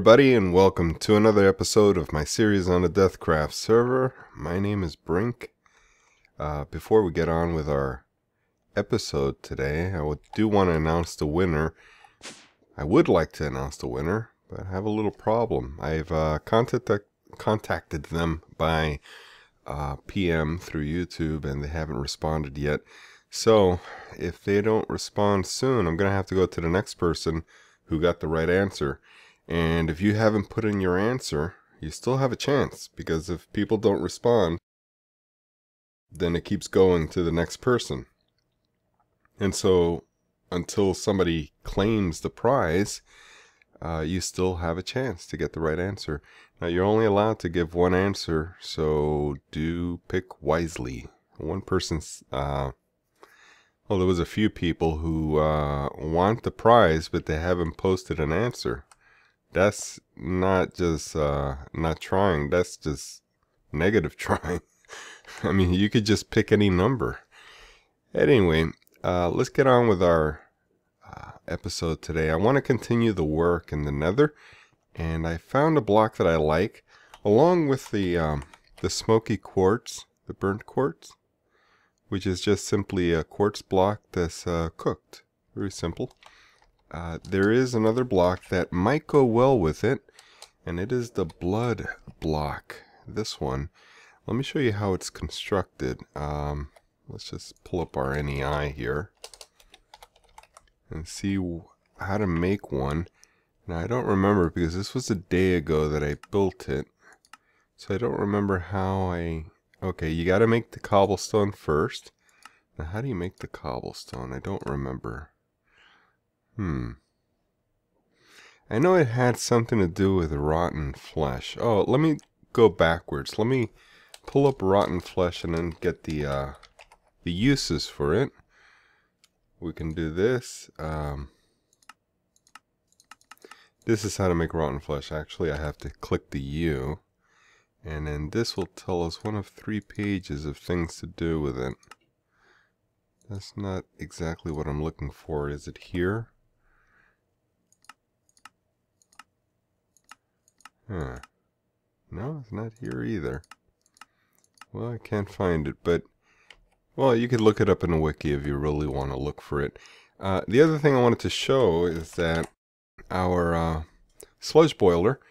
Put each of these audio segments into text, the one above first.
everybody, and welcome to another episode of my series on the DeathCraft server. My name is Brink. Before we get on with our episode today, I do want to announce the winner. I would like to announce the winner, but I have a little problem. I've contacted them by PM through YouTube, and they haven't responded yet. So, if they don't respond soon, I'm going to have to go to the next person who got the right answer. And if you haven't put in your answer, you still have a chance, because if people don't respond, then it keeps going to the next person. And so until somebody claims the prize, you still have a chance to get the right answer. Now, you're only allowed to give one answer, so do pick wisely. One person's well, there was a few people who want the prize, but they haven't posted an answer. That's not just not trying, that's just negative trying. I mean, you could just pick any number. Anyway, let's get on with our episode today. I want to continue the work in the Nether, and I found a block that I like, along with the smoky quartz, the burnt quartz, which is just simply a quartz block that's cooked. Very simple. There is another block that might go well with it, and it is the blood block. This one. Let me show you how it's constructed. Let's just pull up our NEI here and see how to make one. Now, I don't remember, because this was a day ago that I built it, so I don't remember how I... Okay, you got to make the cobblestone first. Now, how do you make the cobblestone? I don't remember. I know it had something to do with rotten flesh. Oh, let me go backwards. Let me pull up rotten flesh and then get the uses for it. We can do this. This is how to make rotten flesh. Actually, I have to click the U, and then this will tell us one of 3 pages of things to do with it. That's not exactly what I'm looking for. Is it here? Huh. No, it's not here either. Well, I can't find it, but... Well, you could look it up in the wiki if you really want to look for it. The other thing I wanted to show is that our sludge boiler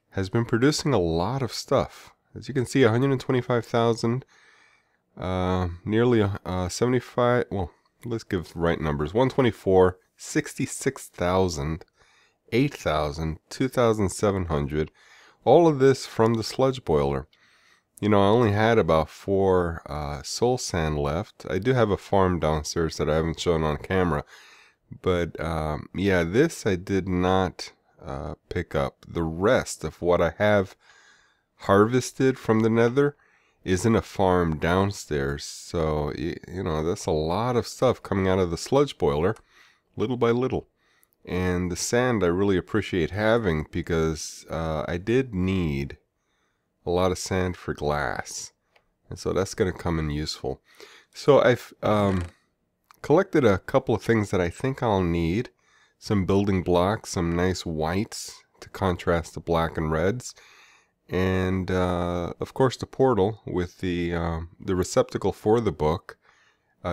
has been producing a lot of stuff. As you can see, 125,000, nearly 75, well, let's give right numbers, 124, 66,000, 8,000, 2,700, all of this from the sludge boiler. You know, I only had about 4 soul sand left. I do have a farm downstairs that I haven't shown on camera. But, yeah, this I did not pick up. The rest of what I have harvested from the Nether is in a farm downstairs. So, you know, that's a lot of stuff coming out of the sludge boiler, little by little. And the sand I really appreciate having, because I did need a lot of sand for glass, and so that's going to come in useful. So I've collected a couple of things that I think I'll need. Some building blocks, some nice whites to contrast the black and reds, and of course the portal with the receptacle for the book.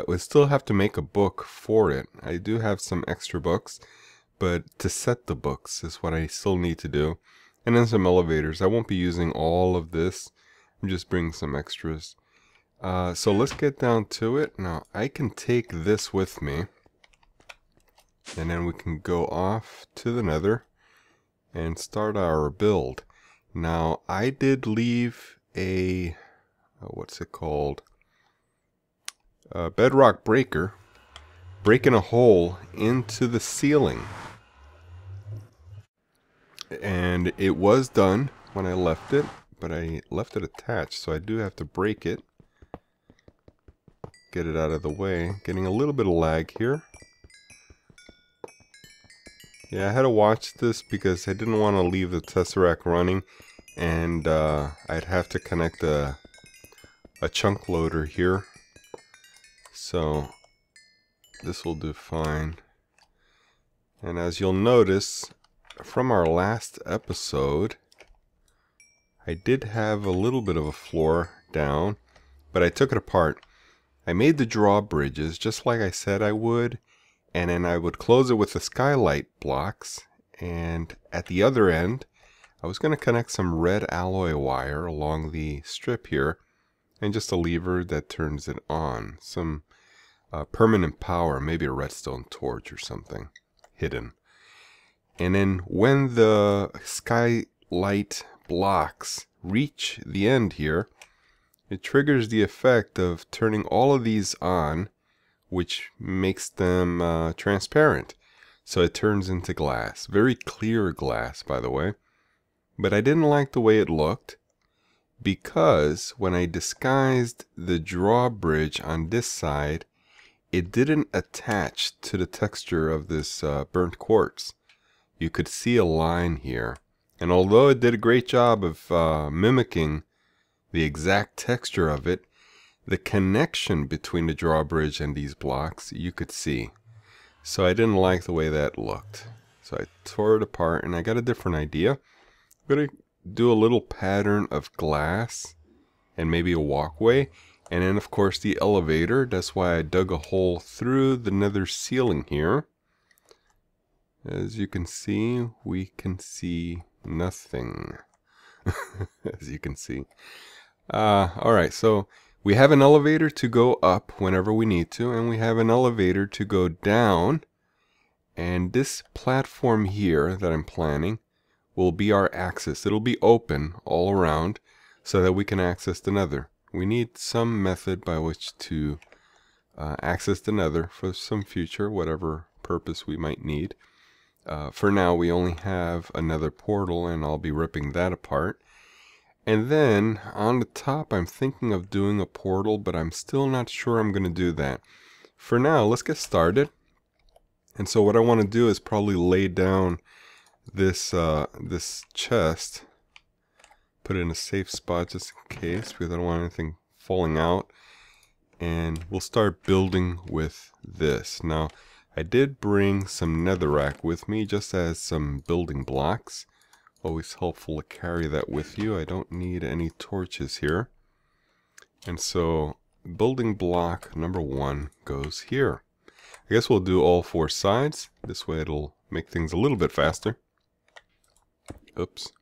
We still have to make a book for it. I do have some extra books, but to set the books is what I still need to do. And then some elevators. I won't be using all of this. I'm just bringing some extras. So let's get down to it. Now, I can take this with me, and then we can go off to the Nether and start our build. Now, I did leave a, what's it called? A bedrock breaker, breaking a hole into the ceiling. And it was done when I left it, but I left it attached, so I do have to break it. Get it out of the way. Getting a little bit of lag here. Yeah, I had to watch this because I didn't want to leave the Tesseract running, and I'd have to connect a chunk loader here. So this will do fine. And as you'll notice, from our last episode, I did have a little bit of a floor down, but I took it apart. I made the drawbridges just like I said I would, and then I would close it with the skylight blocks, and at the other end I was going to connect some red alloy wire along the strip here, and just a lever that turns it on. Some permanent power, maybe a redstone torch or something hidden. And then when the skylight blocks reach the end here, it triggers the effect of turning all of these on, which makes them transparent. So it turns into glass. Very clear glass, by the way. But I didn't like the way it looked, because when I disguised the drawbridge on this side, it didn't attach to the texture of this burnt quartz. You could see a line here. And although it did a great job of mimicking the exact texture of it, the connection between the drawbridge and these blocks you could see. So I didn't like the way that looked. So I tore it apart and I got a different idea. I'm going to do a little pattern of glass and maybe a walkway. And then of course the elevator. That's why I dug a hole through the nether ceiling here. As you can see, we can see nothing. As you can see. Alright, so we have an elevator to go up whenever we need to, and we have an elevator to go down. And this platform here that I'm planning will be our access. It'll be open all around so that we can access the nether. We need some method by which to access the nether for some future, whatever purpose we might need. For now, we only have another portal, and I'll be ripping that apart. And then on the top, I'm thinking of doing a portal, but I'm still not sure I'm going to do that. For now, let's get started. And so what I want to do is probably lay down this this chest, put it in a safe spot just in case, because I don't want anything falling out. And we'll start building with this. Now, I did bring some netherrack with me, just as some building blocks. Always helpful to carry that with you. I don't need any torches here. And so building block number 1 goes here. I guess we'll do all 4 sides. This way it'll make things a little bit faster. Oops.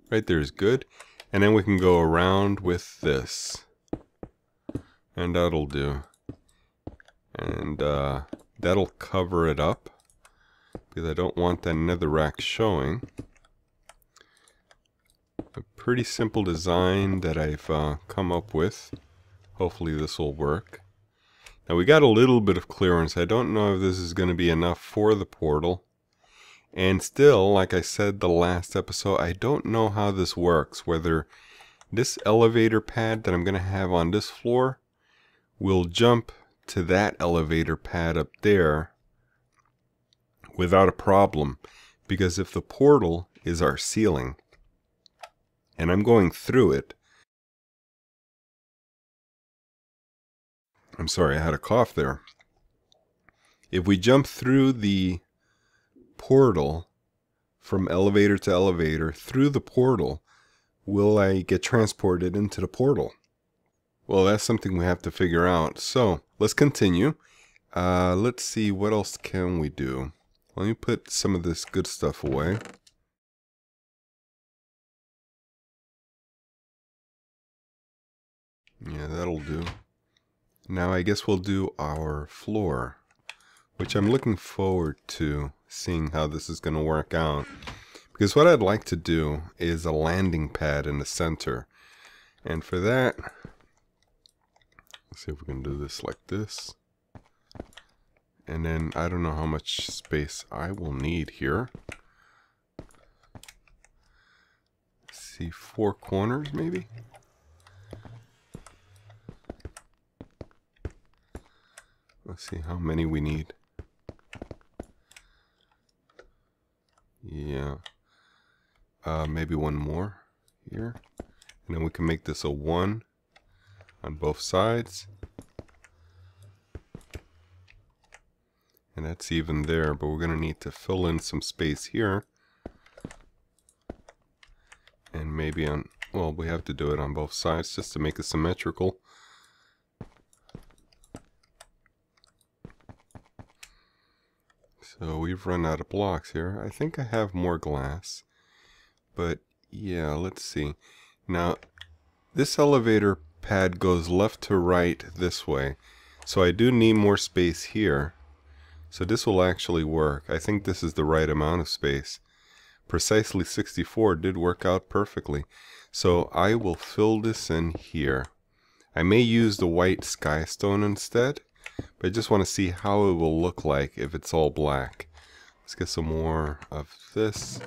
Right there is good. And then we can go around with this. And that'll do. And that'll cover it up, because I don't want that netherrack showing. A pretty simple design that I've come up with. Hopefully this will work. Now we got a little bit of clearance. I don't know if this is going to be enough for the portal. And still, like I said the last episode, I don't know how this works. Whether this elevator pad that I'm going to have on this floor will jump to that elevator pad up there without a problem. Because if the portal is our ceiling, and I'm going through it. I'm sorry, I had a cough there. If we jump through the portal from elevator to elevator through the portal, will I get transported into the portal? Well, that's something we have to figure out. So let's continue. Let's see, what else can we do? Let me put some of this good stuff away. Yeah, that'll do. Now I guess we'll do our floor, which I'm looking forward to seeing how this is going to work out. Because what I'd like to do is a landing pad in the center. And for that, let's see if we can do this like this. And then I don't know how much space I will need here. Let's see, 4 corners maybe? Let's see how many we need. Yeah. Maybe one more here. And then we can make this a 1 on both sides. And that's even there, but we're going to need to fill in some space here. and maybe on, well, we have to do it on both sides just to make it symmetrical. So we've run out of blocks here. I think I have more glass, but yeah, let's see. Now this elevator pad goes left to right this way, so I do need more space here. So this will actually work. I think this is the right amount of space. Precisely 64 did work out perfectly. So I will fill this in here. I may use the white sky stone instead, but I just want to see how it will look like if it's all black. Let's get some more of this.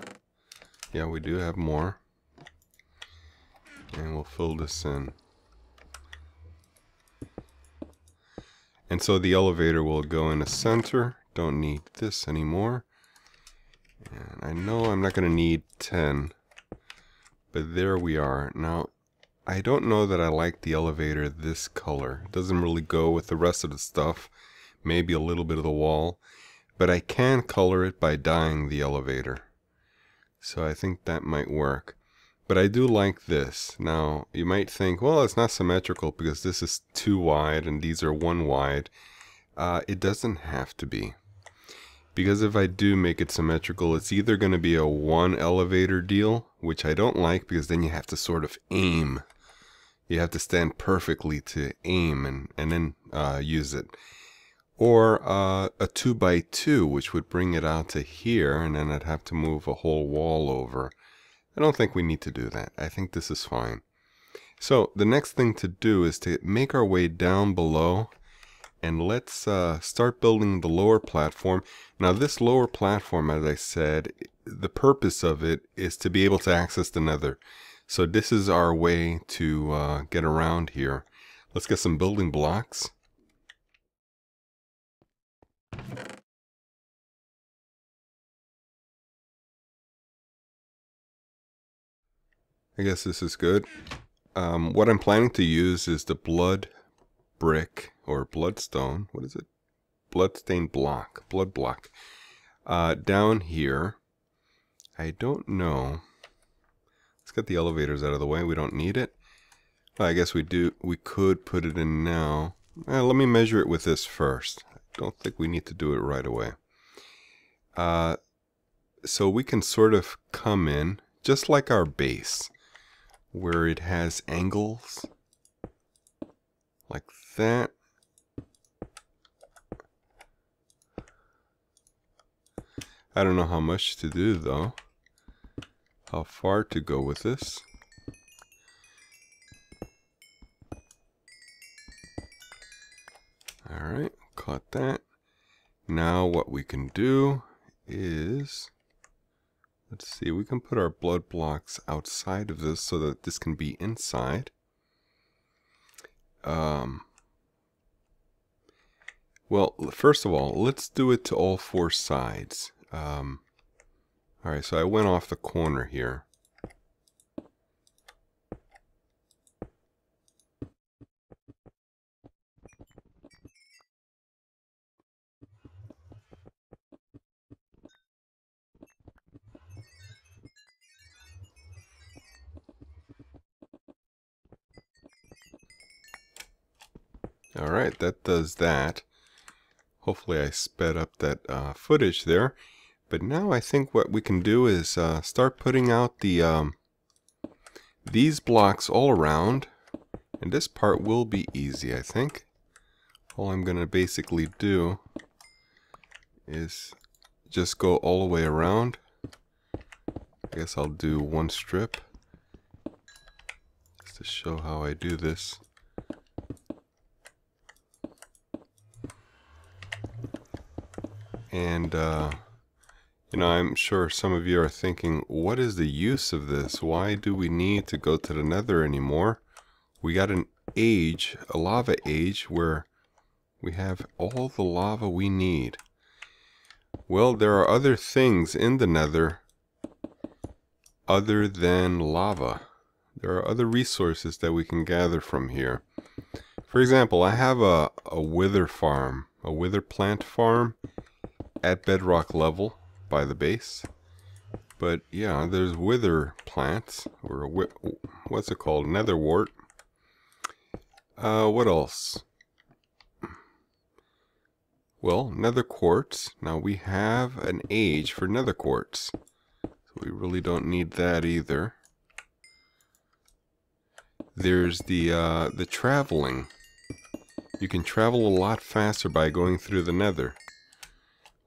Yeah, we do have more. And we'll fill this in. And so the elevator will go in the center. Don't need this anymore. And I know I'm not going to need 10. But there we are. Now, I don't know that I like the elevator this color. It doesn't really go with the rest of the stuff. Maybe a little bit of the wall. But I can color it by dyeing the elevator. So I think that might work. But I do like this. Now, you might think, well, it's not symmetrical because this is 2 wide and these are 1 wide. It doesn't have to be. Because if I do make it symmetrical, it's either going to be a 1 elevator deal, which I don't like because then you have to sort of aim. You have to stand perfectly to aim and then use it. Or a 2 by 2, which would bring it out to here, and then I'd have to move a whole wall over. I don't think we need to do that. I think this is fine. So the next thing to do is to make our way down below, and let's start building the lower platform. Now this lower platform, as I said, the purpose of it is to be able to access the Nether. So this is our way to get around here. Let's get some building blocks. I guess this is good. What I'm planning to use is the blood brick or bloodstone. What is it? Bloodstained block. Blood block. Down here. I don't know. Let's get the elevators out of the way. We don't need it. Well, I guess we do. We could put it in now. Let me measure it with this first. I don't think we need to do it right away. So we can sort of come in just like our base, where it has angles like that. I don't know how much to do though, how far to go with this. Alright, caught that. Now what we can do is, let's see, we can put our blood blocks outside of this so that this can be inside. Well, first of all, let's do it to all 4 sides. Alright, so I went off the corner here. Alright, that does that. Hopefully I sped up that footage there. But now I think what we can do is start putting out the these blocks all around. And this part will be easy, I think. All I'm going to basically do is just go all the way around. I guess I'll do 1 strip just to show how I do this. And, you know, I'm sure some of you are thinking, what is the use of this? Why do we need to go to the Nether anymore? We got an age, a lava age, where we have all the lava we need. Well, there are other things in the Nether other than lava. There are other resources that we can gather from here. For example, I have a wither farm, a wither plant farm at bedrock level by the base. But yeah, there's wither plants, or what's it called? Nether wart. What else? Well, nether quartz. Now we have an age for nether quartz, so we really don't need that either. There's the traveling. You can travel a lot faster by going through the nether.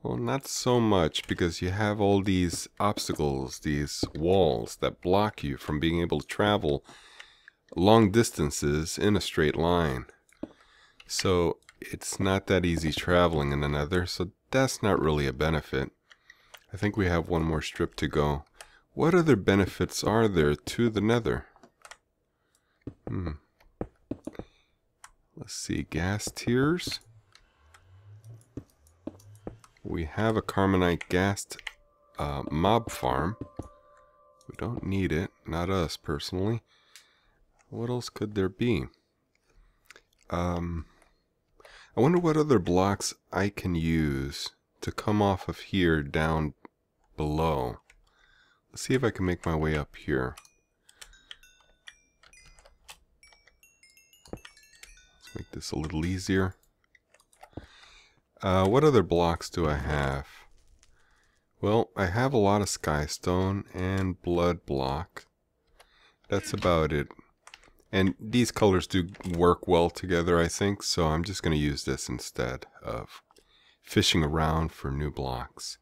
Well, not so much, because you have all these obstacles, these walls that block you from being able to travel long distances in a straight line. So it's not that easy traveling in the nether, so that's not really a benefit. I think we have one more strip to go. What other benefits are there to the nether? Let's see, gas tiers. We have a carbonite gas mob farm. We don't need it, not us personally. What else could there be? I wonder what other blocks I can use to come off of here down below. Let's see if I can make my way up here. Let's make this a little easier. What other blocks do I have? Well, I have a lot of skystone and blood block. That's about it. And these colors do work well together, I think, so I'm just going to use this instead of fishing around for new blocks.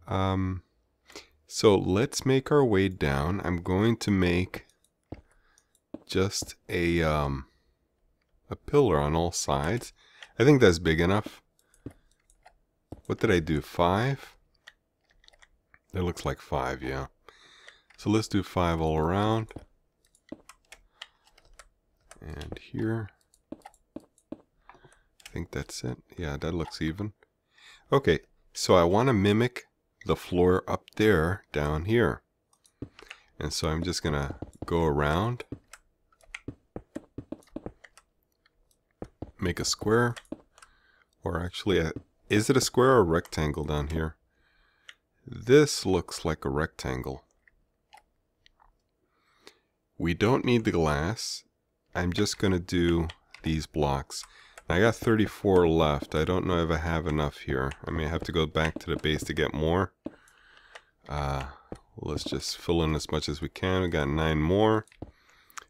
So let's make our way down. I'm going to make just a pillar on all sides. I think that's big enough. What did I do? 5? That looks like 5, yeah. So let's do 5 all around. And here. I think that's it. Yeah, that looks even. Okay, so I want to mimic the floor up there down here. And so I'm just going to go around. Make a square. Or actually, is it a square or a rectangle down here? This looks like a rectangle. We don't need the glass. I'm just going to do these blocks. I got 34 left. I don't know if I have enough here. I may have to go back to the base to get more. Let's just fill in as much as we can. We got 9 more.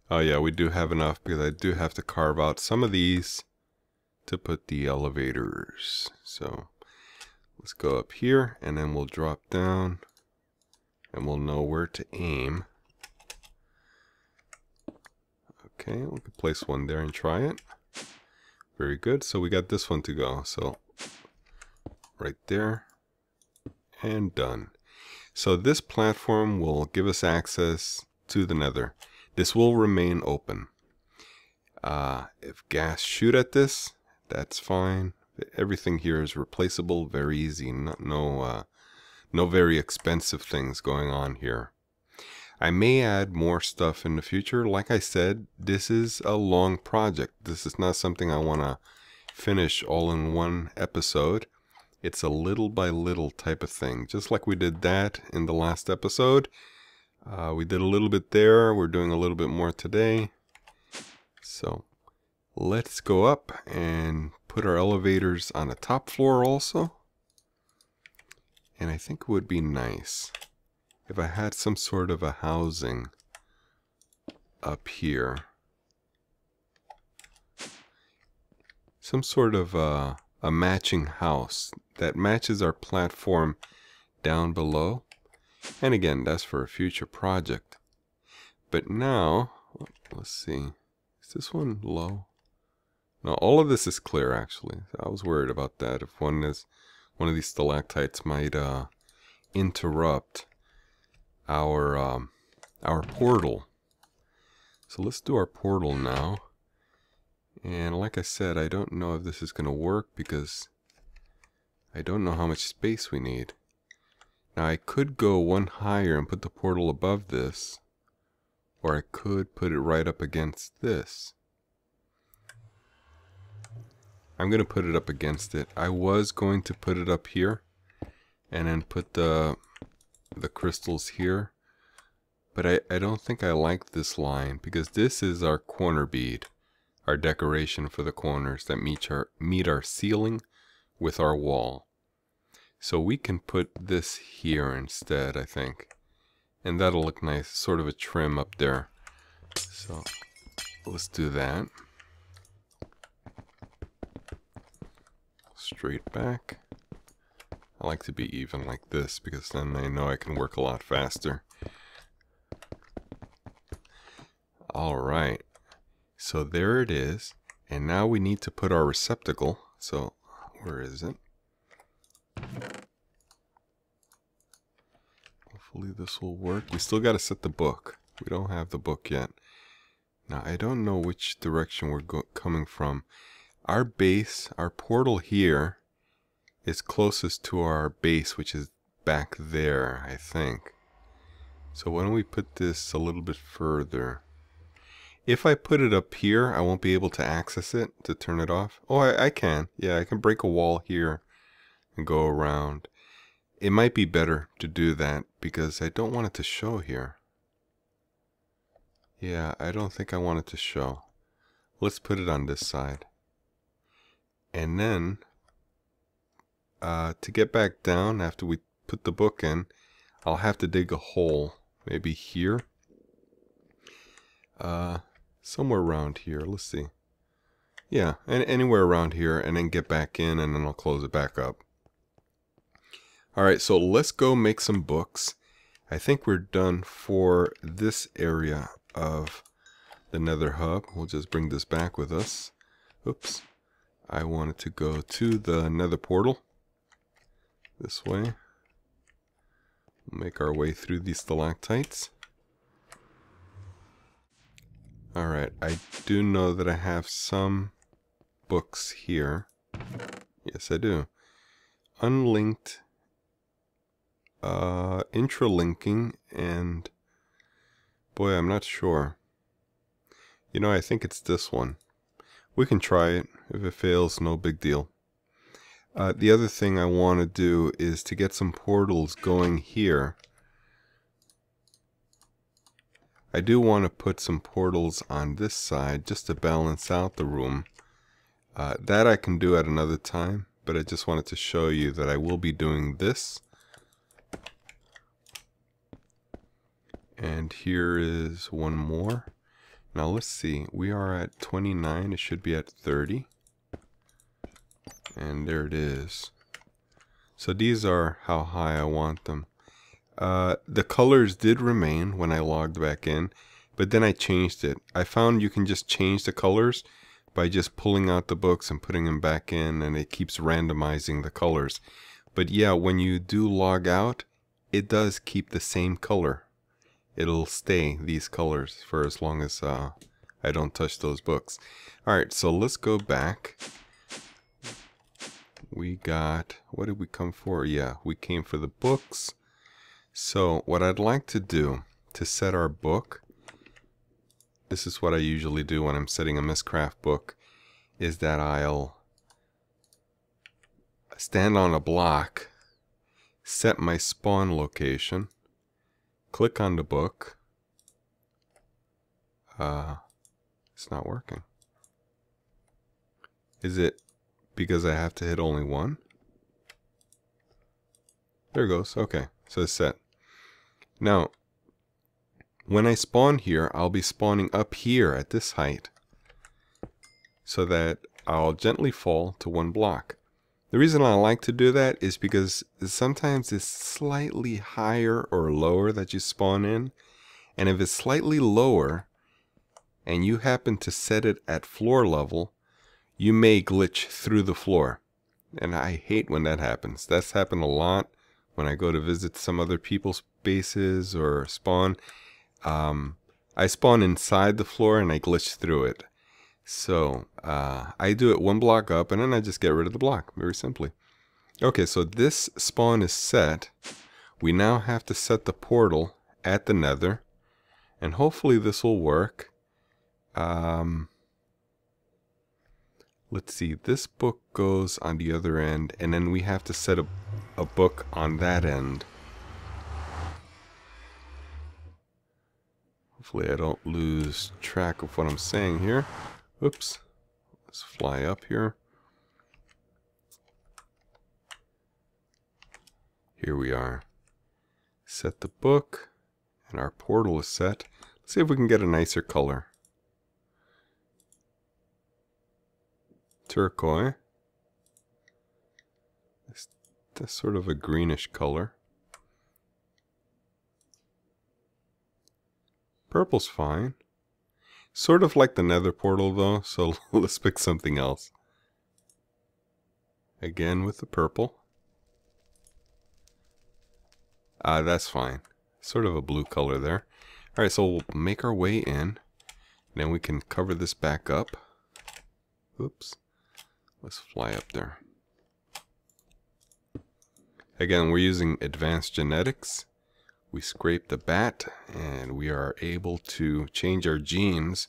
Oh yeah, we do have enough, because I do have to carve out some of these to put the elevators. So let's go up here, and then we'll drop down, and we'll know where to aim. Okay, we can place one there and try it. Very good. So we got this one to go. So right there, and done. So this platform will give us access to the nether. This will remain open. If gas shoot at this, that's fine. Everything here is replaceable, very easy. No very expensive things going on here. I may add more stuff in the future. Like I said, this is a long project. This is not something I want to finish all in one episode. It's a little by little type of thing. Just like we did that in the last episode. We did a little bit there. We're doing a little bit more today. So let's go up and put our elevators on the top floor also. And I think it would be nice if I had some sort of a housing up here. Some sort of a matching house that matches our platform down below. And again, that's for a future project. But now, let's see. Is this one low? No, all of this is clear actually. I was worried about that. If one of these stalactites might interrupt our portal. So let's do our portal now. And like I said, I don't know if this is going to work because I don't know how much space we need. Now I could go one higher and put the portal above this, or I could put it right up against this. I'm going to put it up against it. I was going to put it up here and then put the the crystals here. But I don't think I like this line, because this is our corner bead, our decoration for the corners that meet our ceiling with our wall. So we can put this here instead, I think. And that'll look nice, sort of a trim up there. So let's do that. Straight back. I like to be even like this, because then I know I can work a lot faster. Alright, so there it is, and now we need to put our receptacle. So where is it? Hopefully this will work. We still got to set the book. We don't have the book yet. Now I don't know which direction we're coming from. Our base, our portal here is closest to our base, which is back there, I think. So why don't we put this a little bit further? If I put it up here, I won't be able to access it to turn it off. Oh, I can. Yeah, I can break a wall here and go around. It might be better to do that because I don't want it to show here. Yeah, I don't think I want it to show. Let's put it on this side. And then, to get back down after we put the book in, I'll have to dig a hole. Maybe here. Somewhere around here. Let's see. Yeah, anywhere around here, and then get back in, and then I'll close it back up. Alright, so let's go make some books. I think we're done for this area of the Nether hub. We'll just bring this back with us. Oops. I wanted to go to the Nether portal. This way. We'll make our way through these stalactites. Alright, I do know that I have some books here. Yes, I do. Unlinked, intralinking, and boy, I'm not sure. You know, I think it's this one. We can try it. If it fails, no big deal. The other thing I want to do is to get some portals going here. I do want to put some portals on this side just to balance out the room. That I can do at another time, but I just wanted to show you that I will be doing this. And here is one more. Now let's see, we are at 29, it should be at 30. And there it is. So these are how high I want them. The colors did remain when I logged back in, but then I changed it. I found you can just change the colors by just pulling out the books and putting them back in, and it keeps randomizing the colors. But yeah, when you do log out, it does keep the same color. It'll stay these colors for as long as I don't touch those books. Alright, so let's go back. We got, what did we come for? Yeah, we came for the books. So what I'd like to do to set our book, this is what I usually do when I'm setting a Mistcraft book, is that I'll stand on a block, set my spawn location, click on the book. It's not working. Is it because I have to hit only one? There it goes. Okay, so it's set. Now, when I spawn here, I'll be spawning up here at this height so that I'll gently fall to one block. The reason I like to do that is because sometimes it's slightly higher or lower that you spawn in, and if it's slightly lower and you happen to set it at floor level, you may glitch through the floor. And I hate when that happens. That's happened a lot when I go to visit some other people's bases or spawn. I spawn inside the floor and I glitch through it. So I do it one block up and then I just get rid of the block, very simply. Okay, so this spawn is set. We now have to set the portal at the Nether, and hopefully this will work. Let's see, this book goes on the other end, and then we have to set a book on that end. Hopefully I don't lose track of what I'm saying here. Oops. Let's fly up here. Here we are. Set the book, and our portal is set. Let's see if we can get a nicer color. Turquoise. That's sort of a greenish color. Purple's fine. Sort of like the Nether portal though, so let's pick something else. Again with the purple. That's fine. Sort of a blue color there. Alright, so we'll make our way in. Then we can cover this back up. Oops. Let's fly up there. Again, we're using advanced genetics. We scrape the bat and we are able to change our genes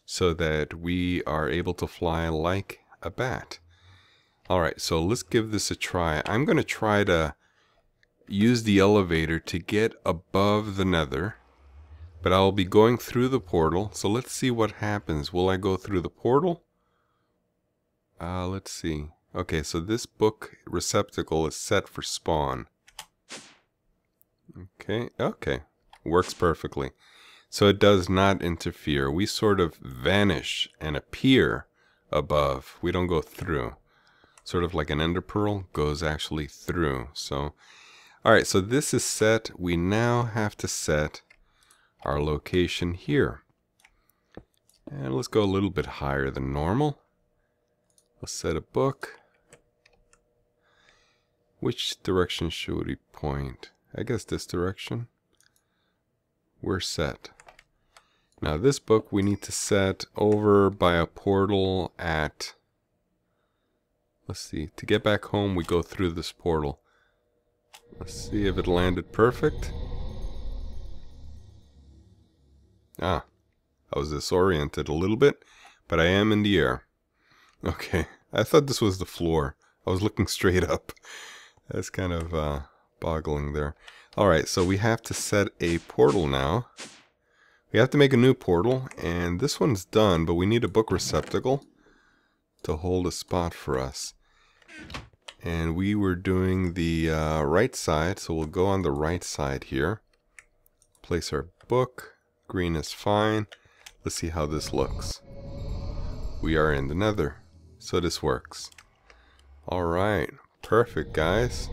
so that we are able to fly like a bat. Alright, so let's give this a try. I'm going to try to use the elevator to get above the Nether, but I'll be going through the portal. So let's see what happens. Will I go through the portal? Let's see. Okay, so this book receptacle is set for spawn. Okay, works perfectly. So it does not interfere. We sort of vanish and appear above. We don't go through. Sort of like an ender pearl goes actually through. So, alright, so this is set. We now have to set our location here. And let's go a little bit higher than normal. Let's set a book. Which direction should we point? I guess this direction. We're set. Now this book we need to set over by a portal at... Let's see. To get back home we go through this portal. Let's see if it landed perfect. I was disoriented a little bit, but I am in the air. Okay, I thought this was the floor. I was looking straight up. That's kind of boggling there. Alright, so we have to set a portal now. We have to make a new portal, and this one's done, but we need a book receptacle to hold a spot for us. And we were doing the right side, so we'll go on the right side here. Place our book. Green is fine. Let's see how this looks. We are in the Nether, so this works. Alright, perfect guys.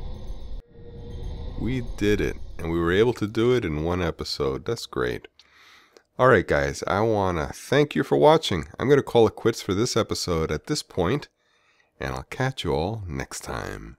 We did it, and we were able to do it in one episode. That's great. Alright guys, I want to thank you for watching. I'm going to call it quits for this episode at this point, and I'll catch you all next time.